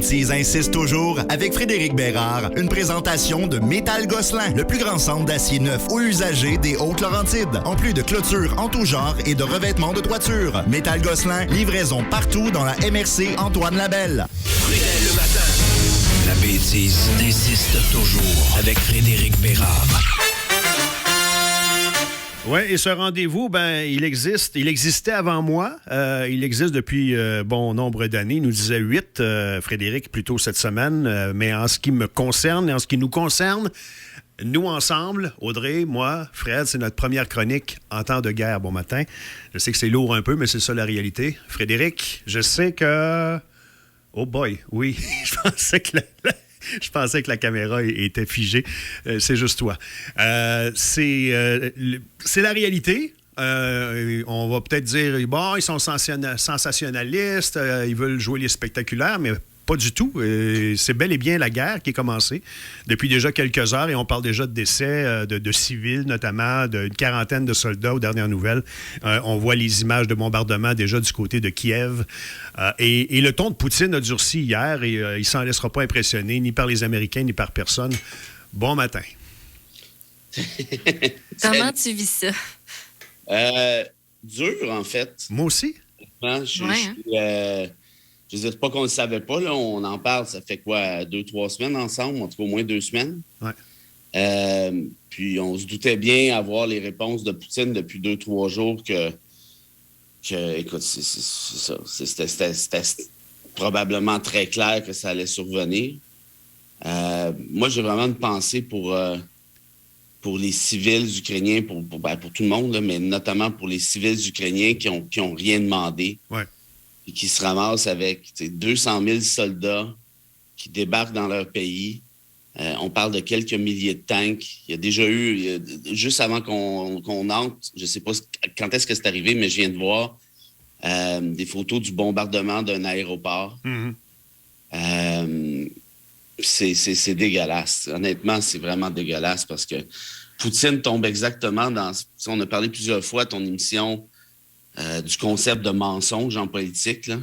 bêtise insiste toujours avec Frédéric Bérard. Une présentation de Métal Gosselin, le plus grand centre d'acier neuf ou usagé des Hautes-Laurentides. En plus de clôtures en tout genre et de revêtements de toiture. Métal Gosselin, livraison partout dans la MRC Antoine Labelle. Frédéric le matin. La bêtise insiste toujours avec Frédéric Bérard. Oui, et ce rendez-vous, il existe. Il existait avant moi. Il existe depuis bon nombre d'années. Il nous disait 8, Frédéric, plutôt cette semaine. Mais en ce qui me concerne et en ce qui nous concerne, nous ensemble, Audrey, moi, Fred, c'est notre première chronique en temps de guerre. Bon matin. Je sais que c'est lourd un peu, mais c'est ça la réalité. Frédéric, je sais que... Oh boy, oui, Je pensais que la caméra était figée. C'est juste toi. C'est la réalité. On va peut-être dire, bon, ils sont sensationnalistes, ils veulent jouer les spectaculaires, mais pas du tout. C'est bel et bien la guerre qui est commencée depuis déjà quelques heures et on parle déjà de décès de civils, notamment d'une quarantaine de soldats aux dernières nouvelles. On voit les images de bombardement déjà du côté de Kiev. Et le ton de Poutine a durci hier et il ne s'en laissera pas impressionner ni par les Américains ni par personne. Bon matin. Comment tu vis ça? Dur, en fait. Moi aussi. Je ne dis pas qu'on ne le savait pas, là. On en parle, ça fait quoi, 2-3 semaines ensemble, en tout cas au moins 2 semaines. Ouais. Puis on se doutait bien avoir les réponses de Poutine depuis 2-3 jours que écoute, c'est ça. C'était probablement très clair que ça allait survenir. Moi, j'ai vraiment une pensée pour les civils ukrainiens, pour tout le monde, là, mais notamment pour les civils ukrainiens qui ont rien demandé. Ouais. Et qui se ramassent avec 200 000 soldats qui débarquent dans leur pays. On parle de quelques milliers de tanks. Il y a déjà eu, juste avant qu'on entre, je ne sais pas quand est-ce que c'est arrivé, mais je viens de voir des photos du bombardement d'un aéroport. Mm-hmm. C'est dégueulasse. Honnêtement, c'est vraiment dégueulasse parce que Poutine tombe exactement dans... On a parlé plusieurs fois à ton émission... du concept de mensonge en politique, là.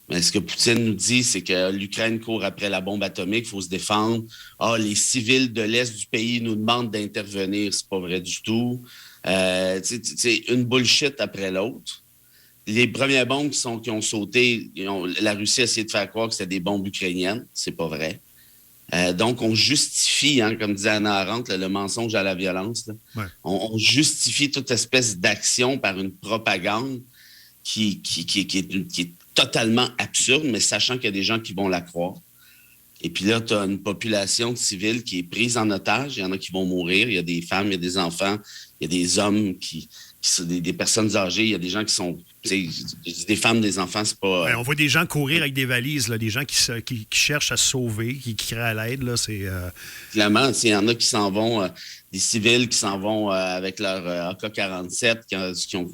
Mais ce que Poutine nous dit, c'est que l'Ukraine court après la bombe atomique, il faut se défendre. Les civils de l'Est du pays nous demandent d'intervenir. C'est pas vrai du tout. C'est une bullshit après l'autre. Les premières bombes qui ont sauté, la Russie a essayé de faire croire que c'était des bombes ukrainiennes. C'est pas vrai. Donc, on justifie, comme disait Hannah Arendt, le mensonge à la violence. Ouais. On justifie toute espèce d'action par une propagande qui est totalement absurde, mais sachant qu'il y a des gens qui vont la croire. Et puis là, tu as une population civile qui est prise en otage. Il y en a qui vont mourir. Il y a des femmes, il y a des enfants, il y a des hommes qui sont des personnes âgées. Il y a des gens qui sont... Des femmes, des enfants, c'est pas... Ouais, on voit des gens courir avec des valises, là, des gens qui cherchent à se sauver, qui crient à l'aide. Là, c'est, Clairement, il y en a qui s'en vont, des civils qui s'en vont avec leur AK-47, qui ont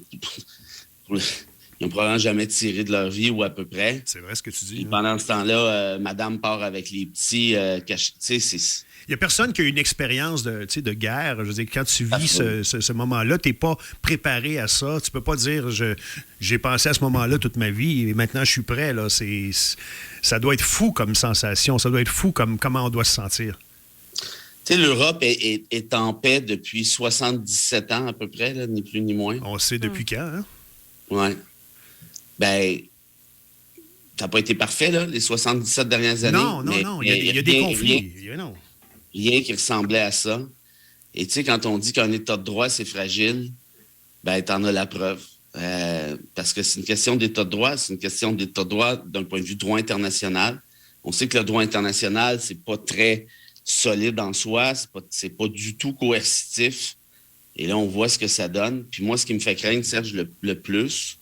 probablement jamais tiré de leur vie ou à peu près. C'est vrai ce que tu dis. Et pendant ce temps-là, madame part avec les petits cachés. Il n'y a personne qui a une expérience de guerre. Je veux dire, quand tu vis ce moment-là, tu n'es pas préparé à ça. Tu peux pas dire j'ai pensé à ce moment-là toute ma vie et maintenant je suis prêt. Là. Ça doit être fou comme sensation. Ça doit être fou comme comment on doit se sentir. Tu sais, l'Europe est en paix depuis 77 ans à peu près, là, ni plus ni moins. On sait depuis quand, hein? Oui. Ben, ça n'a pas été parfait, là, les 77 dernières années. Non. Il y a des conflits. Rien qui ressemblait à ça. Et tu sais, quand on dit qu'un État de droit, c'est fragile, ben, t'en as la preuve. Parce que c'est une question d'État de droit, c'est une question d'État de droit d'un point de vue droit international. On sait que le droit international, c'est pas très solide en soi, c'est pas du tout coercitif. Et là, on voit ce que ça donne. Puis moi, ce qui me fait craindre, Serge, le plus,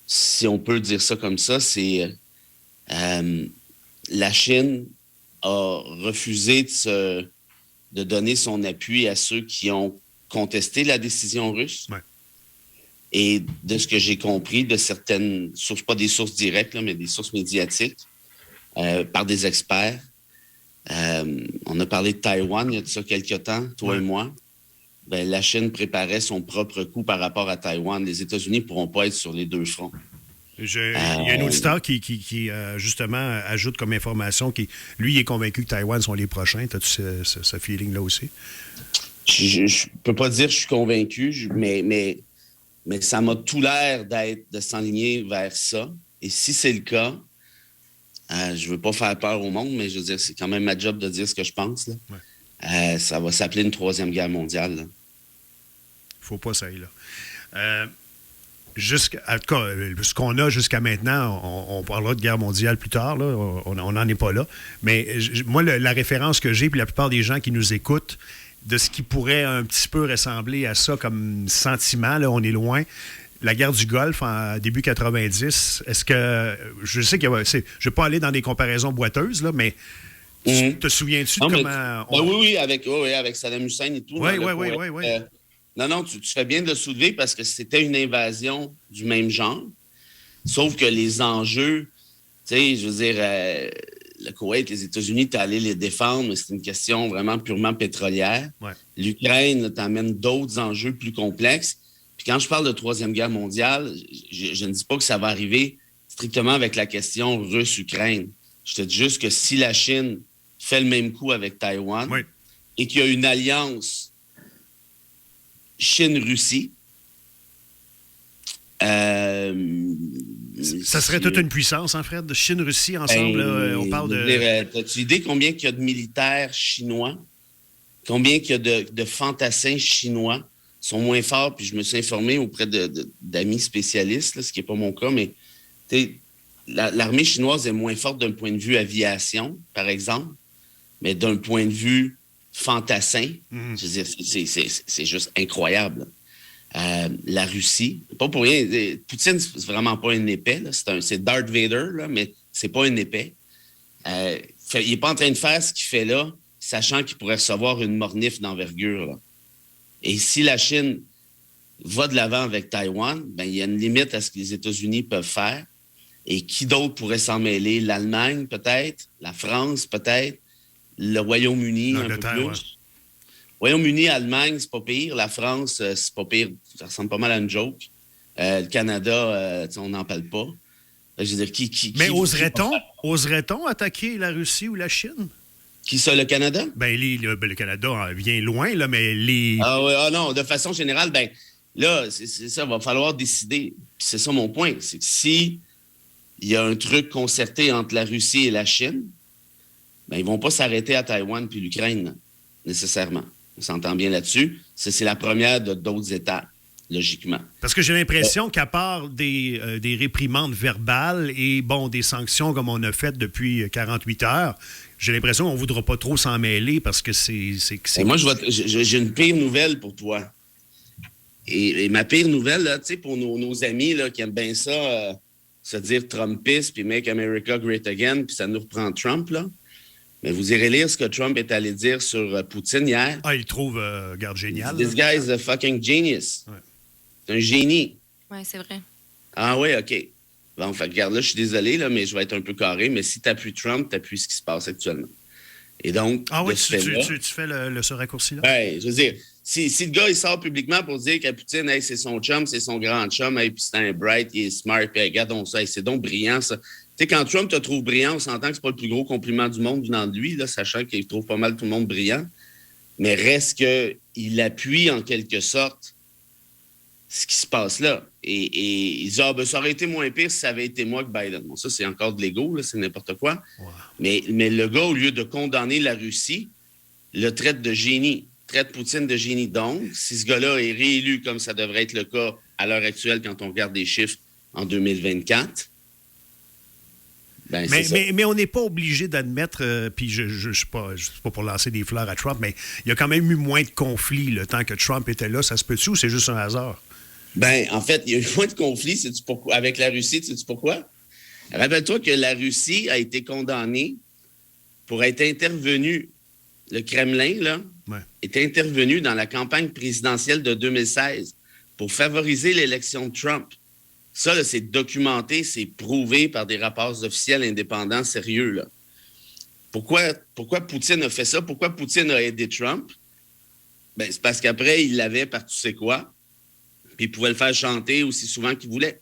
si on peut dire ça comme ça, c'est la Chine a refusé de donner son appui à ceux qui ont contesté la décision russe. Ouais. Et de ce que j'ai compris de certaines sources, pas des sources directes, là, mais des sources médiatiques, par des experts. On a parlé de Taïwan il y a de ça quelques temps, toi et moi. Ben, la Chine préparait son propre coup par rapport à Taïwan. Les États-Unis ne pourront pas être sur les deux fronts. Il y a un auditeur qui justement, ajoute comme information qu'il lui, il est convaincu que Taïwan sont les prochains. As-tu ce feeling-là aussi? Je peux pas dire que je suis convaincu, mais ça m'a tout l'air de s'enligner vers ça. Et si c'est le cas, je veux pas faire peur au monde, mais je veux dire, c'est quand même ma job de dire ce que je pense. Là. Ouais. Ça va s'appeler une troisième guerre mondiale. Il faut pas ça, là. En tout cas, ce qu'on a jusqu'à maintenant, on parlera de guerre mondiale plus tard, là, on n'en est pas là. Mais moi, la référence que j'ai, puis la plupart des gens qui nous écoutent, de ce qui pourrait un petit peu ressembler à ça comme sentiment, là, on est loin. La guerre du Golfe en début 90, est-ce que... Je sais qu'il y a... Je ne vais pas aller dans des comparaisons boiteuses, là, mais te souviens-tu de comment... Oui, avec Saddam Hussein et tout. Oui. Non, tu fais bien de le soulever parce que c'était une invasion du même genre. Sauf que les enjeux, tu sais, je veux dire, le Koweït, les États-Unis, tu es allé les défendre, mais c'est une question vraiment purement pétrolière. Ouais. L'Ukraine t'amène d'autres enjeux plus complexes. Puis quand je parle de Troisième Guerre mondiale, je ne dis pas que ça va arriver strictement avec la question russe-Ukraine. Je te dis juste que si la Chine fait le même coup avec Taïwan et qu'il y a une alliance Chine-Russie. Ça serait toute une puissance, hein, Fred? Chine-Russie, ensemble, on parle de... As-tu idée combien il y a de militaires chinois? Combien il y a de fantassins chinois? Ils sont moins forts, puis je me suis informé auprès d'amis spécialistes, là, ce qui n'est pas mon cas, mais l'armée chinoise est moins forte d'un point de vue aviation, par exemple, mais d'un point de vue fantassin, je veux dire, c'est juste incroyable. La Russie, pas pour rien, Poutine, c'est vraiment pas un épais, là, c'est Darth Vader, là, mais c'est pas un épais. Il n'est pas en train de faire ce qu'il fait là, sachant qu'il pourrait recevoir une mornif d'envergure. Là. Et si la Chine va de l'avant avec Taïwan, ben, il y a une limite à ce que les États-Unis peuvent faire. Et qui d'autre pourrait s'en mêler? L'Allemagne, peut-être? La France, peut-être? Le Royaume-Uni, un peu plus. Ouais. Royaume-Uni, Allemagne, c'est pas pire. La France, c'est pas pire. Ça ressemble pas mal à une joke. Le Canada, on n'en parle pas. Je veux dire, Mais oserait-on attaquer la Russie ou la Chine? Qui ça, le Canada? Ben, le Canada vient loin, là, mais les... non, de façon générale, ben là, c'est ça, il va falloir décider. Puis c'est ça mon point, c'est que si il y a un truc concerté entre la Russie et la Chine, ben ils vont pas s'arrêter à Taïwan puis l'Ukraine, là, nécessairement. On s'entend bien là-dessus. C'est la première de d'autres étapes, logiquement. Parce que j'ai l'impression qu'à part des réprimandes verbales et, des sanctions comme on a fait depuis 48 heures, j'ai l'impression qu'on ne voudra pas trop s'en mêler parce que c'est... Moi, j'ai une pire nouvelle pour toi. Et ma pire nouvelle, là, pour nos amis là, qui aiment bien ça, se dire Trumpiste, puis Make America Great Again, puis ça nous reprend Trump, là. Mais vous irez lire ce que Trump est allé dire sur Poutine hier. Ah, il trouve, garde génial. This guy is a fucking genius. Ouais. C'est un génie. Oui, c'est vrai. Ah oui, OK. Bon, fait regarde, là, je suis désolé, là, mais je vais être un peu carré, mais si tu appuies Trump, tu appuies ce qui se passe actuellement. Et donc... Ah oui, tu fais ce raccourci-là? Oui, je veux dire, si le gars, il sort publiquement pour dire qu'à Poutine, hey, c'est son chum, c'est son grand chum, hey, puis c'est un bright, il est smart, puis regardons ça, hey, c'est donc brillant, ça. Tu sais, quand Trump te trouve brillant, on s'entend que c'est pas le plus gros compliment du monde venant de lui, là, sachant qu'il trouve pas mal tout le monde brillant. Mais reste qu'il appuie en quelque sorte ce qui se passe là. Et il dit, ça aurait été moins pire si ça avait été moi que Biden. Bon, ça, c'est encore de l'ego, là, c'est n'importe quoi. Wow. Mais le gars, au lieu de condamner la Russie, le traite de génie, traite Poutine de génie. Donc, si ce gars-là est réélu comme ça devrait être le cas à l'heure actuelle quand on regarde des chiffres en 2024, ben, mais on n'est pas obligé d'admettre, puis je ne suis pas pour lancer des fleurs à Trump, mais il y a quand même eu moins de conflits le temps que Trump était là. Ça se peut-tu ou c'est juste un hasard? Ben, en fait, il y a eu moins de conflits avec la Russie. Sais-tu pourquoi? Rappelle-toi que la Russie a été condamnée pour être intervenue. Le Kremlin, là, est intervenu dans la campagne présidentielle de 2016 pour favoriser l'élection de Trump. Ça, là, c'est documenté, c'est prouvé par des rapports officiels indépendants sérieux. Là. Pourquoi Poutine a fait ça? Pourquoi Poutine a aidé Trump? Ben, c'est parce qu'après, il l'avait par tu sais quoi, puis il pouvait le faire chanter aussi souvent qu'il voulait.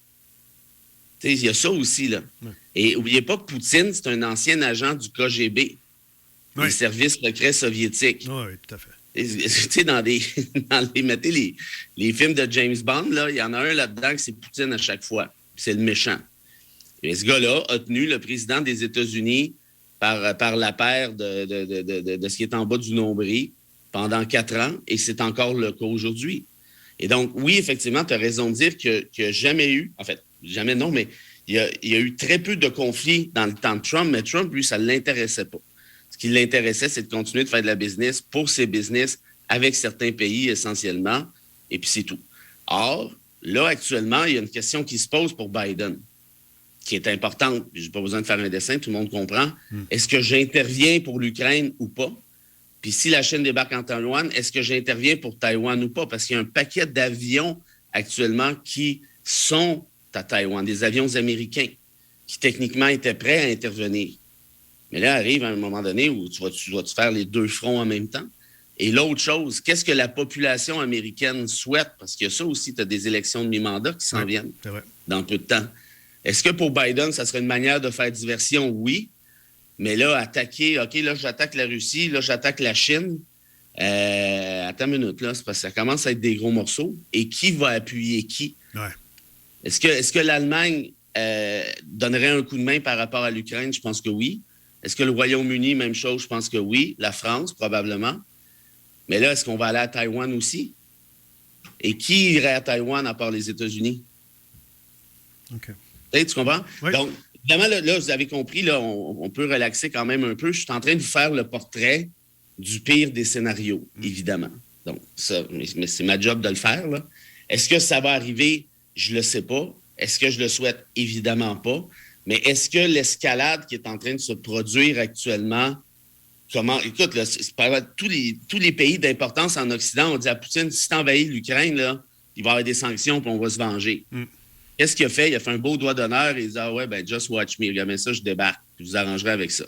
Il y a ça aussi, là. Ouais. Et n'oubliez pas que Poutine, c'est un ancien agent du KGB, des services secrets soviétiques. Oui, tout à fait. Mettez les films de James Bond, là, il y en a un là-dedans que c'est Poutine à chaque fois. C'est le méchant. Et ce gars-là a tenu le président des États-Unis par la paire de ce qui est en bas du nombril pendant 4 ans, et c'est encore le cas aujourd'hui. Et donc, oui, effectivement, tu as raison de dire qu'il n'y a jamais eu, en fait, jamais non, mais il y a eu très peu de conflits dans le temps de Trump, mais Trump, lui, ça ne l'intéressait pas. Ce qui l'intéressait, c'est de continuer de faire de la business pour ses business avec certains pays essentiellement, et puis c'est tout. Or, là, actuellement, il y a une question qui se pose pour Biden, qui est importante. Je n'ai pas besoin de faire un dessin, tout le monde comprend. Est-ce que j'interviens pour l'Ukraine ou pas? Puis si la Chine débarque en Taïwan, est-ce que j'interviens pour Taïwan ou pas? Parce qu'il y a un paquet d'avions actuellement qui sont à Taïwan, des avions américains qui techniquement étaient prêts à intervenir. Mais là, arrive un moment donné où tu vas faire les 2 fronts en même temps. Et l'autre chose, qu'est-ce que la population américaine souhaite? Parce qu'il y a ça aussi, tu as des élections de mi-mandat qui s'en viennent dans peu de temps. Est-ce que pour Biden, ça serait une manière de faire diversion? Oui. Mais là, attaquer, OK, là, j'attaque la Russie, là, j'attaque la Chine. Attends une minute, là, c'est parce que ça commence à être des gros morceaux. Et qui va appuyer qui? Ouais. Est-ce que l'Allemagne donnerait un coup de main par rapport à l'Ukraine? Je pense que oui. Est-ce que le Royaume-Uni, même chose? Je pense que oui. La France, probablement. Mais là, est-ce qu'on va aller à Taïwan aussi? Et qui irait à Taïwan à part les États-Unis? OK. Tu comprends? Oui. Donc, évidemment, là, vous avez compris, là, on peut relaxer quand même un peu. Je suis en train de vous faire le portrait du pire des scénarios, évidemment. Donc, ça, mais c'est ma job de le faire, là. Est-ce que ça va arriver? Je ne le sais pas. Est-ce que je le souhaite? Évidemment pas. Mais est-ce que l'escalade qui est en train de se produire actuellement, écoute, là, tous les pays d'importance en Occident ont dit à Poutine, si tu envahis l'Ukraine, là, il va y avoir des sanctions puis on va se venger. Qu'est-ce qu'il a fait? Il a fait un beau doigt d'honneur et il dit, ah ouais, ben just watch me, regardez ça, je débarque, puis vous arrangerez avec ça.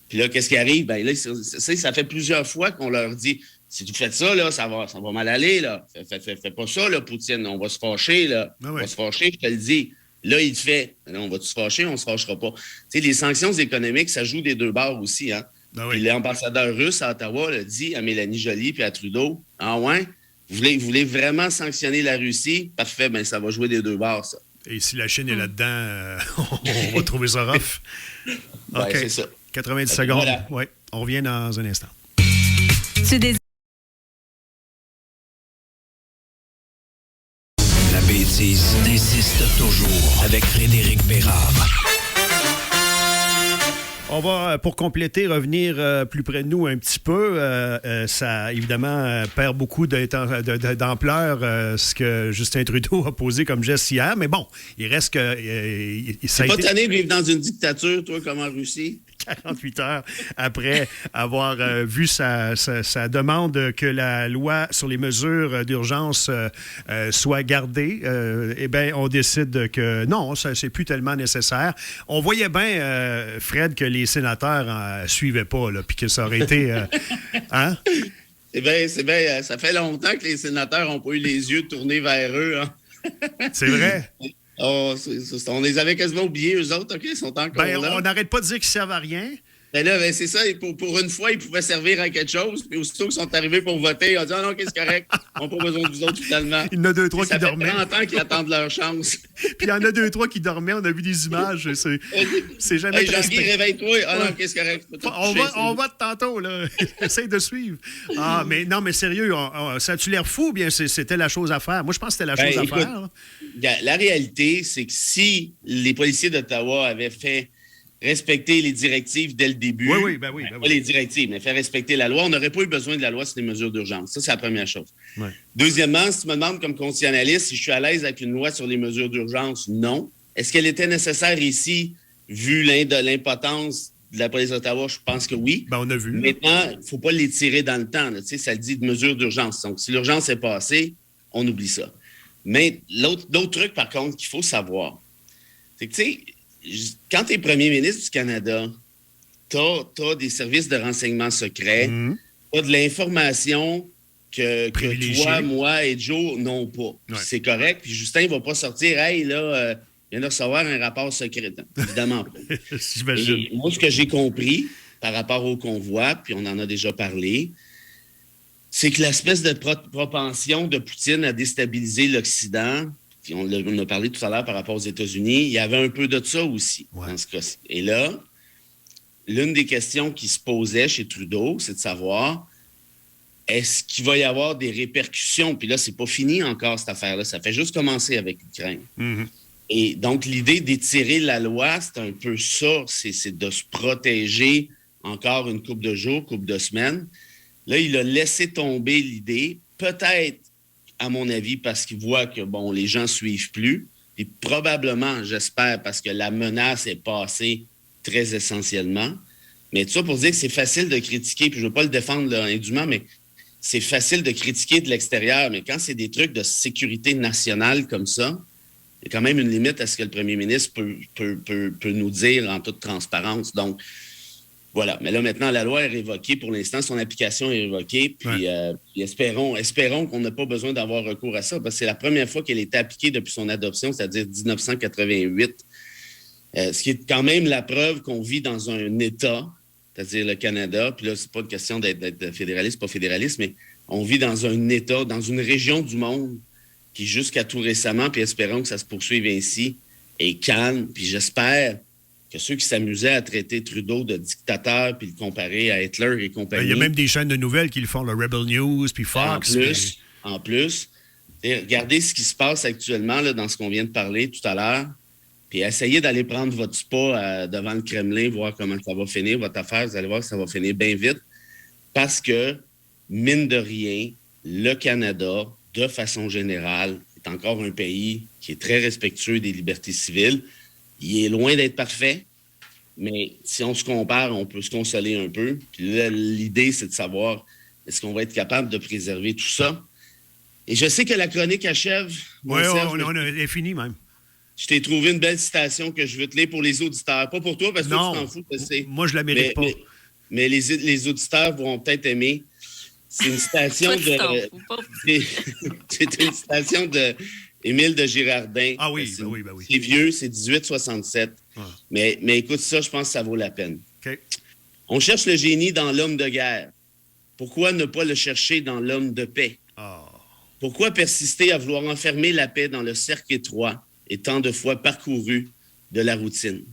Puis là, qu'est-ce qui arrive? Ben là, ça fait plusieurs fois qu'on leur dit, si tu fais ça, là, ça va mal aller, là. Fais pas ça, là, Poutine, on va se fâcher, là. On va se fâcher, je te le dis. Là, il te fait. Là, on va se fâcher, on se fâchera pas. Tu sais, les sanctions économiques, ça joue des 2 bords aussi, hein. Puis l'ambassadeur russe à Ottawa l'a dit à Mélanie Joly puis à Trudeau, ah ouais, vous voulez vraiment sanctionner la Russie? Parfait, bien, ça va jouer des 2 bords, ça. Et si la Chine est là-dedans, on va trouver ça rough. OK, c'est ça. 90 secondes. Voilà. Oui, on revient dans un instant. La bêtise insiste toujours avec Frédéric Bérard. On va, pour compléter, revenir plus près de nous un petit peu. Ça, évidemment, perd beaucoup d'ampleur, ce que Justin Trudeau a posé comme geste hier. Mais bon, il reste que... C'est pas tanné de vivre dans une dictature, toi, comme en Russie? 48 heures après avoir vu sa demande que la loi sur les mesures d'urgence soit gardée, eh bien, on décide que non, ça c'est plus tellement nécessaire. On voyait bien, Fred, que les sénateurs suivaient pas, puis que ça aurait été... hein? C'est bien, ça fait longtemps que les sénateurs n'ont pas eu les yeux tournés vers eux. Hein? C'est vrai? Oh, on les avait quasiment oubliés, eux autres. OK, ils sont encore là. On n'arrête pas de dire qu'ils servent à rien. Ben là, c'est ça. Pour une fois, ils pouvaient servir à quelque chose. Puis aussitôt qu'ils sont arrivés pour voter, ils ont dit « Ah non, qu'est-ce que c'est correct. On n'a pas besoin de vous autres, finalement. » Il y en a 2-3 qui dormaient. Ça fait 30 ans qu'ils attendent leur chance. Puis il y en a 2-3 qui dormaient. On a vu des images. C'est jamais très Jean-Guy, réveille-toi. Ah non, qu'est-ce que c'est correct. On vote tantôt, là. Essaye de suivre. Ah, mais non, mais sérieux, ça a-tu l'air fou ou bien c'était la chose à faire? Moi, je pense que c'était la chose à faire. La réalité, c'est que si les policiers d'Ottawa avaient fait respecter les directives dès le début. Ben oui. Pas les directives, mais faire respecter la loi. On n'aurait pas eu besoin de la loi sur les mesures d'urgence. Ça, c'est la première chose. Ouais. Deuxièmement, si tu me demandes comme constitutionnaliste si je suis à l'aise avec une loi sur les mesures d'urgence, non. Est-ce qu'elle était nécessaire ici, vu l'impotence de la police d'Ottawa? Je pense que oui. Ben, on a vu. Maintenant, il ne faut pas l'étirer dans le temps. Là. Ça le dit de mesures d'urgence. Donc, si l'urgence est passée, on oublie ça. Mais l'autre truc, par contre, qu'il faut savoir, c'est que, tu sais, quand tu es premier ministre du Canada, tu as des services de renseignement secrets, tu as de l'information que toi, moi et Joe n'ont pas. Ouais. C'est correct. Puis Justin ne va pas sortir, hey, là, Je viens de recevoir un rapport secret. Évidemment pas. J'imagine. Et moi, ce que j'ai compris par rapport au convoi, puis on en a déjà parlé, c'est que l'espèce de propension de Poutine à déstabiliser l'Occident, puis on a parlé tout à l'heure par rapport aux États-Unis, il y avait un peu de ça aussi dans ce cas-ci. Et là, l'une des questions qui se posait chez Trudeau, c'est de savoir est-ce qu'il va y avoir des répercussions? Puis là, c'est pas fini encore, cette affaire-là. Ça fait juste commencer avec l'Ukraine. Mm-hmm. Et donc, l'idée d'étirer la loi, c'est un peu ça. C'est de se protéger encore une couple de jours, couple de semaines. Là, il a laissé tomber l'idée, peut-être, à mon avis, parce qu'il voit que, bon, les gens ne suivent plus. Et probablement, j'espère, parce que la menace est passée très essentiellement. Mais tout ça pour dire que c'est facile de critiquer, puis je ne veux pas le défendre là, indûment, mais c'est facile de critiquer de l'extérieur. Mais quand c'est des trucs de sécurité nationale comme ça, il y a quand même une limite à ce que le premier ministre peut nous dire en toute transparence. Donc, voilà. Mais là, maintenant, la loi est révoquée. Pour l'instant, son application est révoquée. Puis, espérons qu'on n'a pas besoin d'avoir recours à ça, parce que c'est la première fois qu'elle a été appliquée depuis son adoption, c'est-à-dire 1988. Ce qui est quand même la preuve qu'on vit dans un État, c'est-à-dire le Canada. Puis là, c'est pas une question d'être fédéraliste, pas fédéraliste, mais on vit dans un État, dans une région du monde qui, jusqu'à tout récemment, puis espérons que ça se poursuive ainsi, est calme. Puis j'espère que ceux qui s'amusaient à traiter Trudeau de dictateur puis le comparer à Hitler et compagnie... Il y a même des chaînes de nouvelles qui le font, le Rebel News, puis Fox. En plus, regardez ce qui se passe actuellement là, dans ce qu'on vient de parler tout à l'heure, puis essayez d'aller prendre votre spa devant le Kremlin, voir comment ça va finir, votre affaire. Vous allez voir que ça va finir bien vite. Parce que, mine de rien, le Canada, de façon générale, est encore un pays qui est très respectueux des libertés civiles. Il est loin d'être parfait, mais si on se compare, on peut se consoler un peu. Puis là, l'idée, c'est de savoir est-ce qu'on va être capable de préserver tout ça. Et je sais que la chronique achève. Oui, on est fini même. Je t'ai trouvé une belle citation que je veux te lire pour les auditeurs. Pas pour toi, parce que toi, tu t'en fous. Moi, je la mérite pas. Mais les auditeurs vont peut-être aimer. C'est une citation c'est une citation de Émile de Girardin. Ah oui, c'est, oui. C'est vieux, c'est 1867. Ah. Mais écoute ça, je pense que ça vaut la peine. Okay. On cherche le génie dans l'homme de guerre. Pourquoi ne pas le chercher dans l'homme de paix? Oh. Pourquoi persister à vouloir enfermer la paix dans le cercle étroit et tant de fois parcouru de la routine?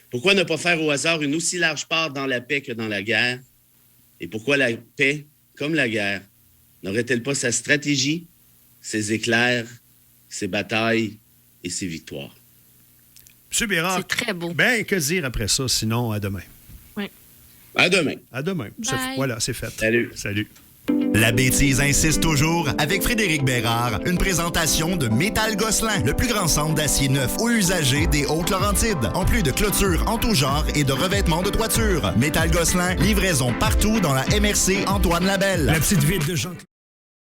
Pourquoi ne pas faire au hasard une aussi large part dans la paix que dans la guerre? Et pourquoi la paix, comme la guerre, n'aurait-elle pas sa stratégie, ses éclairs, ses batailles et ses victoires? M. Bérard. C'est très beau. Ben, que dire après ça, sinon à demain? Oui. À demain. À demain. Voilà, c'est fait. Salut. La bêtise insiste toujours avec Frédéric Bérard. Une présentation de Métal Gosselin, le plus grand centre d'acier neuf ou usagé des Hautes-Laurentides. En plus de clôtures en tout genre et de revêtements de toiture. Métal Gosselin, livraison partout dans la MRC Antoine Labelle. La petite ville de Jean.